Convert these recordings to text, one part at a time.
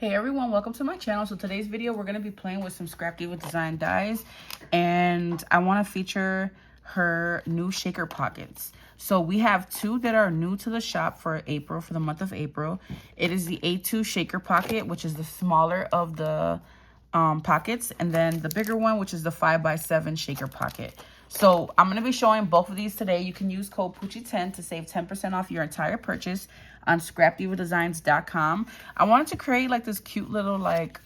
Hey everyone, welcome to my channel. So today's video, we're going to be playing with some Scrap Diva design dies, and I want to feature her new shaker pockets. So we have two that are new to the shop for April, for the month of April. It is the A2 shaker pocket, which is the smaller of the pockets, and then the bigger one, which is the 5x7 shaker pocket. So I'm going to be showing both of these today. You can use code Poochie10 to save 10% off your entire purchase on scrapdivadesigns.com. I wanted to create like this cute little like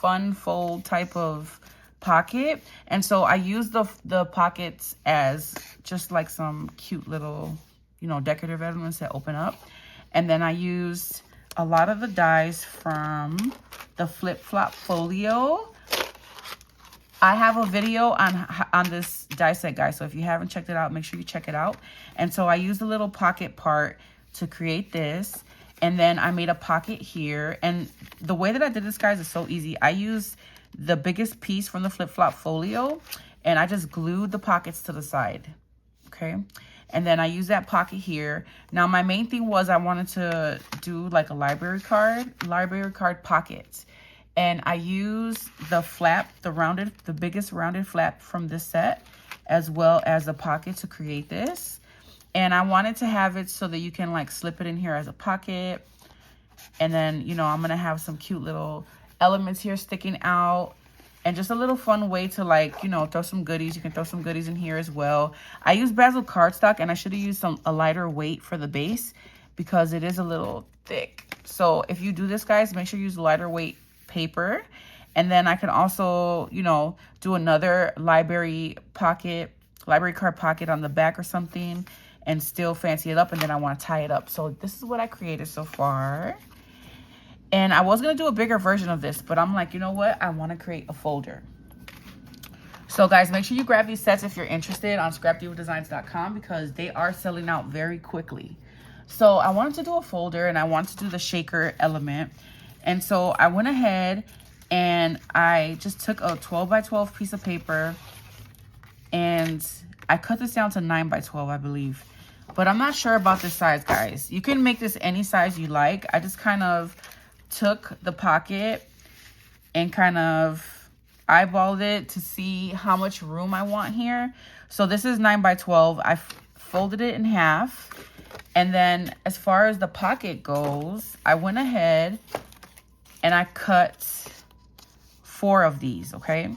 fun fold type of pocket, and so I used the pockets as just like some cute little, you know, decorative elements that open up. And then I used a lot of the dies from the Flip Flop Folio. I have a video on this die set, guys, so if you haven't checked it out, make sure you check it out. And so I used the little pocket part to create this, and then I made a pocket here. And the way that I did this, guys, is so easy. I used the biggest piece from the Flip Flop Folio, and I just glued the pockets to the side, okay? And then I used that pocket here. Now, my main thing was I wanted to do like a library card pocket. And I used the flap, the biggest rounded flap from this set, as well as the pocket to create this. And I wanted to have it so that you can like slip it in here as a pocket. And then, you know, I'm going to have some cute little elements here sticking out. And just a little fun way to, like, you know, throw some goodies. You can throw some goodies in here as well. I used Basil cardstock, and I should have used a lighter weight for the base because it is a little thick. So if you do this, guys, make sure you use lighter weight paper. And then I can also, you know, do another library card pocket on the back or something and still fancy it up. And then I want to tie it up. So this is what I created so far. And I was going to do a bigger version of this, but I'm like, you know what? I want to create a folder. So guys, make sure you grab these sets if you're interested on scrapdivadesigns.com because they are selling out very quickly. So I wanted to do a folder, and I wanted to do the shaker element. And so I went ahead and I just took a 12x12 piece of paper, and I cut this down to 9x12, I believe. But I'm not sure about this size, guys. You can make this any size you like. I just kind of took the pocket and kind of eyeballed it to see how much room I want here. So this is 9x12. I folded it in half. And then as far as the pocket goes, I went ahead and I cut 4 of these, okay?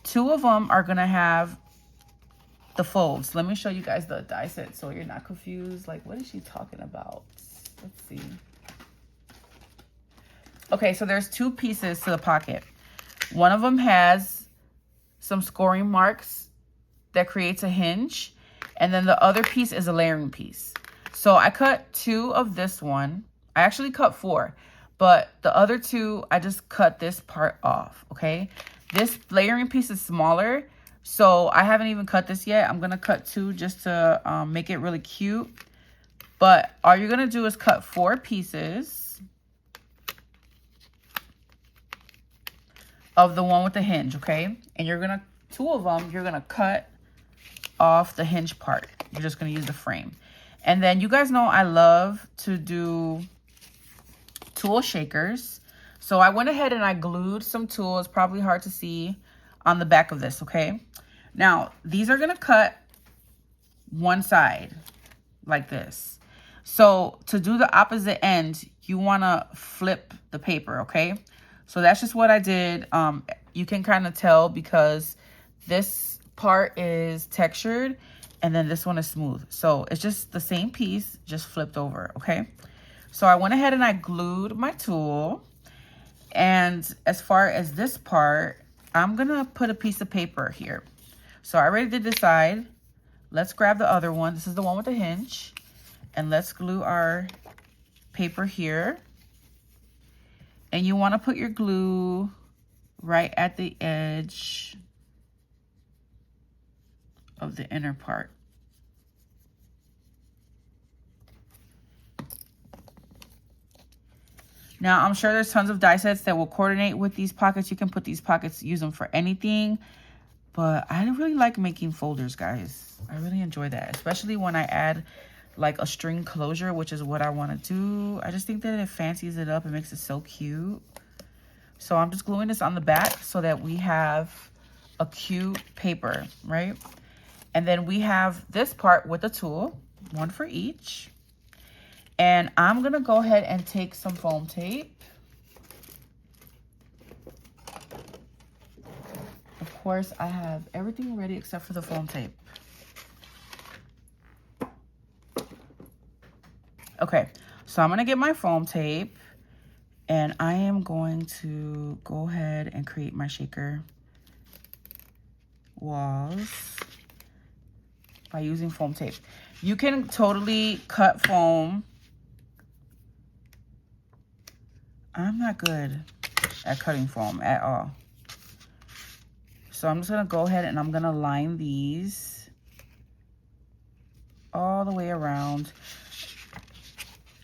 2 of them are gonna have the folds. Let me show you guys the die set so you're not confused. Like, what is she talking about? Let's see. Okay, so there's 2 pieces to the pocket. One of them has some scoring marks that creates a hinge, and then the other piece is a layering piece. So I cut 2 of this one. I actually cut 4, but the other 2, I just cut this part off, okay? This layering piece is smaller, so I haven't even cut this yet. I'm gonna cut 2 just to make it really cute. But all you're gonna do is cut 4 pieces of the one with the hinge, okay? And you're gonna, 2 of them, you're gonna cut off the hinge part. You're just gonna use the frame. And then you guys know I love to do tool shakers. So I went ahead and I glued some tools, probably hard to see, on the back of this, okay? Now, these are gonna cut one side like this. So to do the opposite end, you wanna flip the paper, okay? So that's just what I did. You can kind of tell because this part is textured and then this one is smooth. So it's just the same piece, just flipped over, okay? So I went ahead and I glued my tool. And as far as this part, I'm gonna put a piece of paper here. So I already did this side. Let's grab the other one. This is the one with the hinge. And let's glue our paper here. And you want to put your glue right at the edge of the inner part. Now, I'm sure there's tons of die sets that will coordinate with these pockets. You can put these pockets, use them for anything. But I really like making folders, guys. I really enjoy that, especially when I add like a string closure, which is what I want to do. I just think that it fancies it up. It makes it so cute. So I'm just gluing this on the back so that we have a cute paper, right? And then we have this part with a tool, one for each. And I'm gonna go ahead and take some foam tape. Of course, I have everything ready except for the foam tape. Okay, so I'm gonna get my foam tape and I am going to go ahead and create my shaker walls by using foam tape. You can totally cut foam. I'm not good at cutting foam at all. So I'm just gonna go ahead and I'm gonna line these all the way around.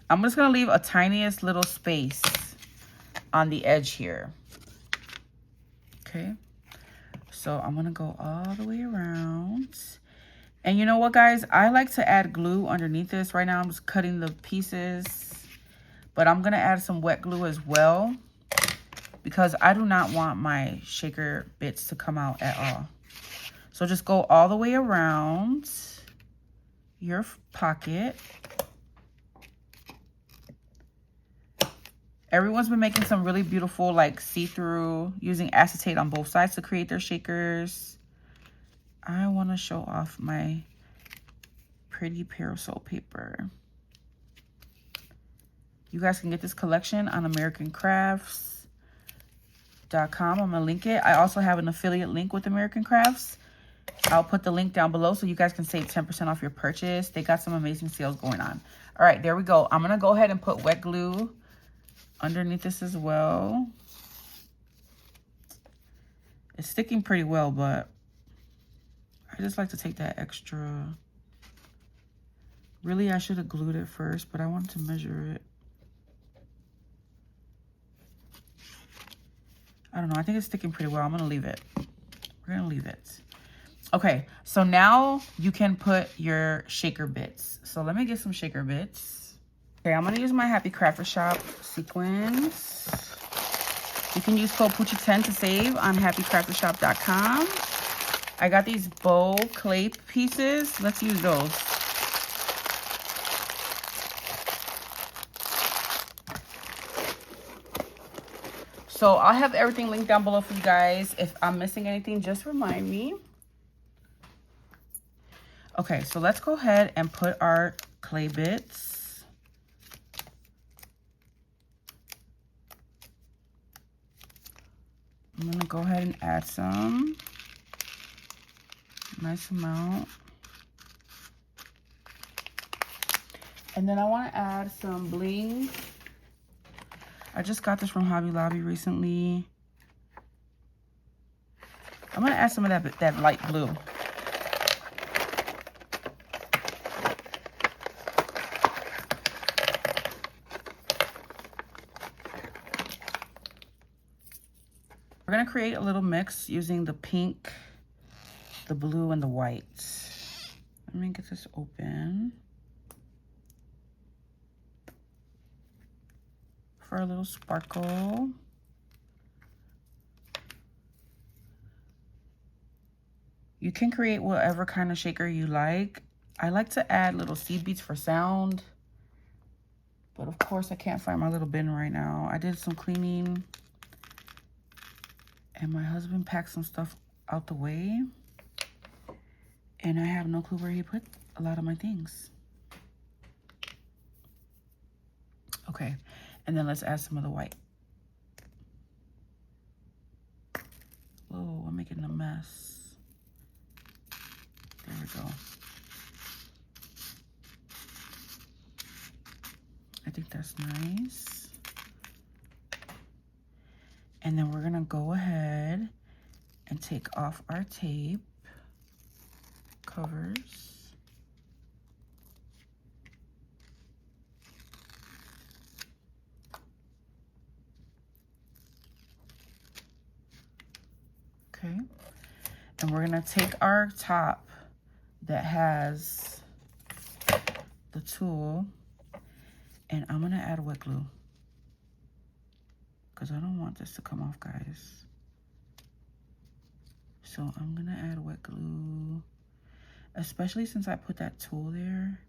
I'm just gonna leave a tiniest little space on the edge here. Okay, so I'm gonna go all the way around. And you know what, guys? I like to add glue underneath this. Right now I'm just cutting the pieces, but I'm gonna add some wet glue as well because I do not want my shaker bits to come out at all. So just go all the way around your pocket. Everyone's been making some really beautiful, like, see-through, using acetate on both sides to create their shakers. I want to show off my pretty parasol paper. You guys can get this collection on AmericanCrafts.com. I'm going to link it. I also have an affiliate link with American Crafts. I'll put the link down below so you guys can save 10% off your purchase. They got some amazing sales going on. All right, there we go. I'm going to go ahead and put wet glue underneath this as well. It's sticking pretty well, but I just like to take that extra. Really, I should have glued it first, but I wanted to measure it. I don't know. I think it's sticking pretty well. I'm going to leave it. We're going to leave it. Okay, so now you can put your shaker bits. So let me get some shaker bits. Okay, I'm going to use my Happy Crafter Shop sequins. You can use code Poochie10 to save on happycraftershop.com. I got these bow clay pieces. Let's use those. So I'll have everything linked down below for you guys. If I'm missing anything, just remind me. Okay, so let's go ahead and put our clay bits. I'm gonna go ahead and add some. Nice amount. And then I want to add some bling. I just got this from Hobby Lobby recently. I'm going to add some of that light blue. We're going to create a little mix using the pink, the blue, and the white. Let me get this open for a little sparkle. You can create whatever kind of shaker you like. I like to add little seed beads for sound, but of course I can't find my little bin right now. I did some cleaning and my husband packed some stuff out the way, and I have no clue where he put a lot of my things. Okay, and then let's add some of the white. Whoa, I'm making a mess. There we go. I think that's nice. And then we're gonna go ahead and take off our tape covers. Okay. And we're gonna take our top that has the tool, and I'm gonna add wet glue. because I don't want this to come off, guys. So I'm gonna add wet glue, especially since I put that tool there.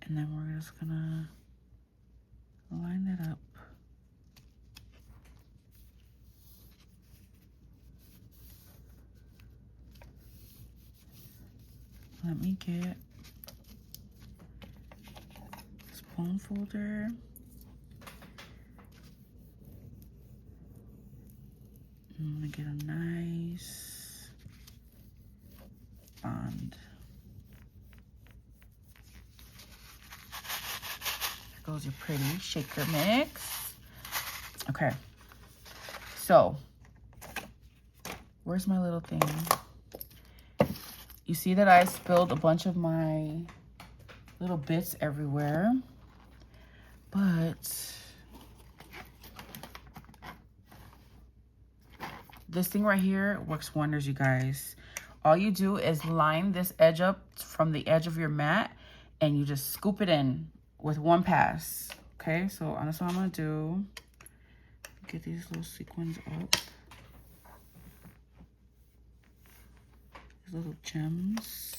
And then we're just gonna line it up. Let me get this bone folder. I'm gonna get a nice bond. There goes your pretty shaker mix. Okay, so where's my little thing? You see that I spilled a bunch of my little bits everywhere, but this thing right here works wonders, you guys. All you do is line this edge up from the edge of your mat and you just scoop it in with one pass. Okay, so that's what I'm gonna do. Get these little sequins up. These little gems.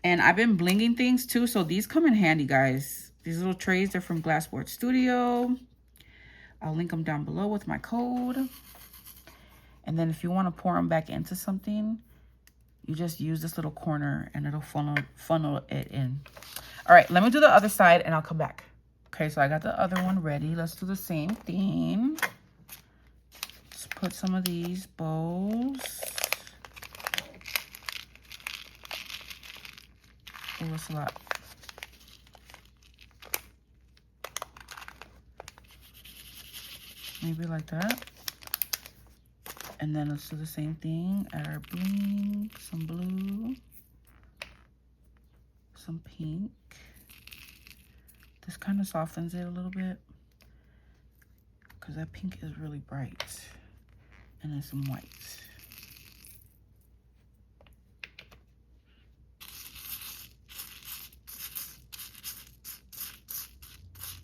And I've been blinging things too, so these come in handy, guys. These little trays, they're from Glassboard Studio. I'll link them down below with my code. And then if you want to pour them back into something, you just use this little corner and it'll funnel it in. All right, let me do the other side and I'll come back. Okay, so I got the other one ready. Let's do the same thing. Let's put some of these bows. Oh, that's a lot. Maybe like that. And then let's do the same thing. Add our bling, some blue, some pink. This kind of softens it a little bit because that pink is really bright. And then some white.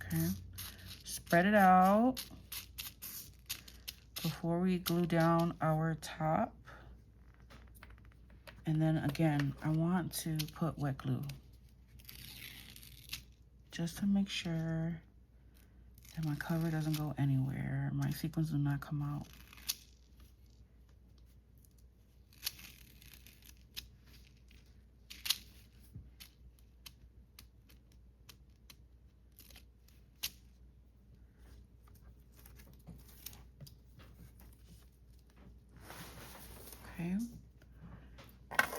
Okay. Spread it out before we glue down our top. And then again, I want to put wet glue just to make sure that my cover doesn't go anywhere. My sequins do not come out. Okay,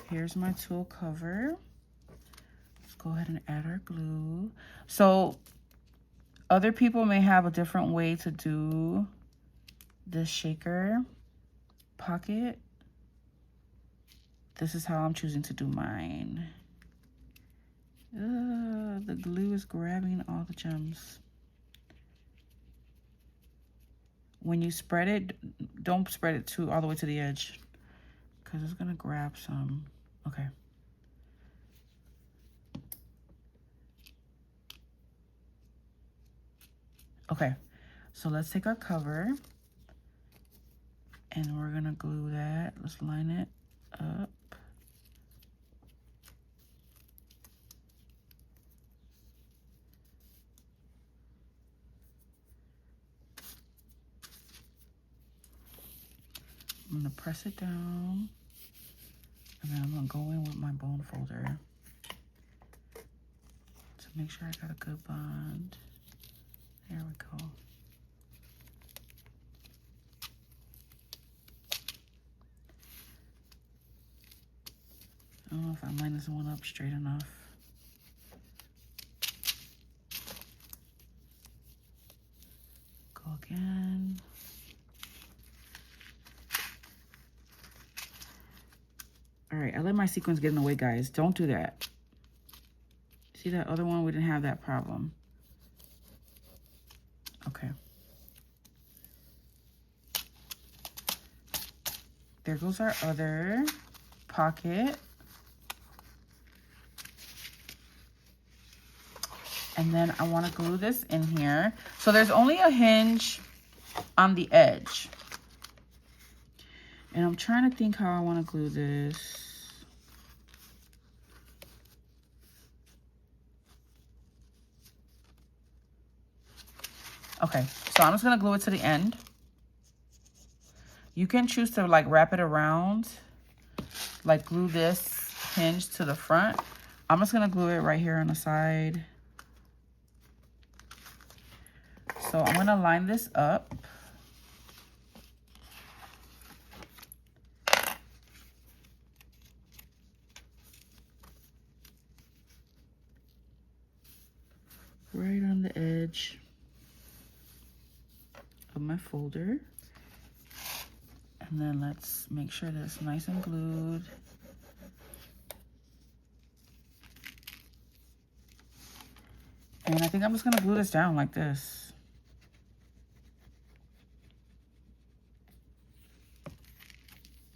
here's my tool cover. Let's go ahead and add our glue. So other people may have a different way to do this shaker pocket. This is how I'm choosing to do mine. The glue is grabbing all the gems. When you spread it, don't spread it all the way to the edge, because it's gonna grab some. Okay. Okay, so let's take our cover and we're gonna glue that. Let's line it up. I'm gonna press it down, and then I'm gonna go in with my bone folder to make sure I got a good bond. There we go. I don't know if I line this one up straight enough. Go again. All right, I let my sequins get in the way, guys. Don't do that. See that other one? We didn't have that problem. Okay. There goes our other pocket. And then I want to glue this in here. So there's only a hinge on the edge. And I'm trying to think how I want to glue this. Okay, so I'm just going to glue it to the end. You can choose to like wrap it around, like glue this hinge to the front. I'm just going to glue it right here on the side. So I'm going to line this up. Right on the edge of my folder. And then let's make sure that it's nice and glued. And I think I'm just gonna glue this down like this.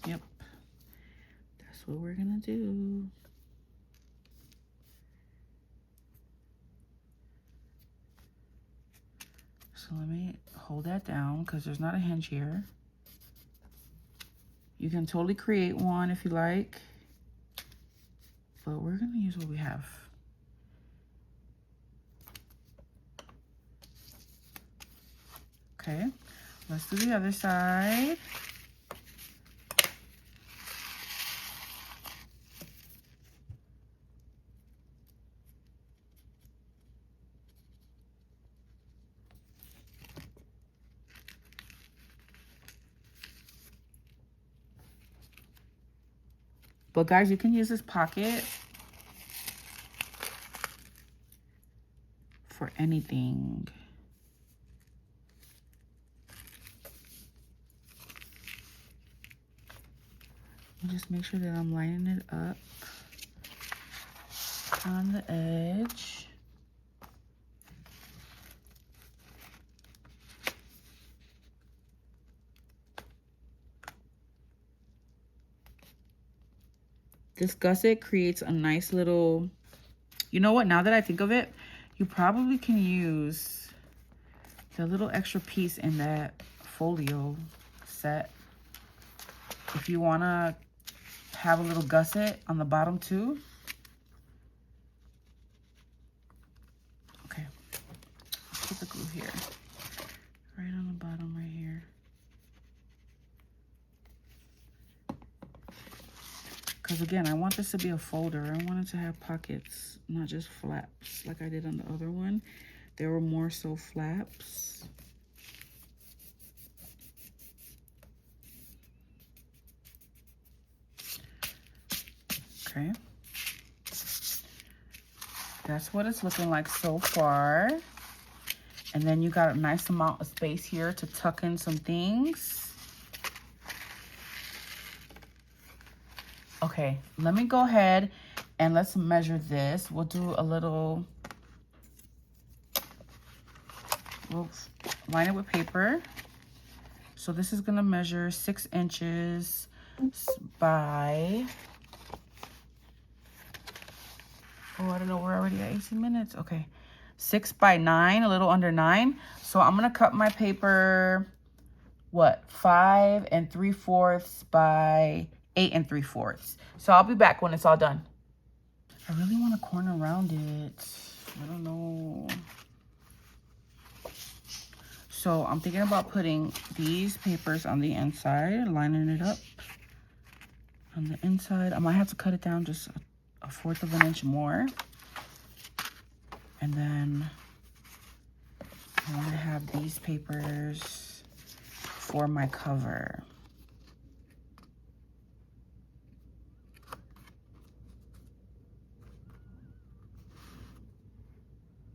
Yep, that's what we're gonna do. So let me hold that down because there's not a hinge here. You can totally create one if you like, but we're gonna use what we have. Okay, let's do the other side. But guys, you can use this pocket for anything. And just make sure that I'm lining it up on the edge. This gusset creates a nice little, you know what, now that I think of it, you probably can use the little extra piece in that folio set if you want to have a little gusset on the bottom too. Okay, put the glue here, right on the bottom right here. Because again, I want this to be a folder. I want it to have pockets, not just flaps like I did on the other one. There were more so flaps. Okay. That's what it's looking like so far. And then you got a nice amount of space here to tuck in some things. Okay, let me go ahead and let's measure this. We'll do a little, we'll line it with paper. So this is gonna measure 6 inches by, oh, I don't know, we're already at 18 minutes. Okay, 6 by 9, a little under 9. So I'm gonna cut my paper, what, 5 3/4 by 8 3/4. So I'll be back when it's all done. I really want to corner around it. I don't know. So I'm thinking about putting these papers on the inside, lining it up on the inside. I might have to cut it down just a 1/4 of an inch more. And then I want to have these papers for my cover.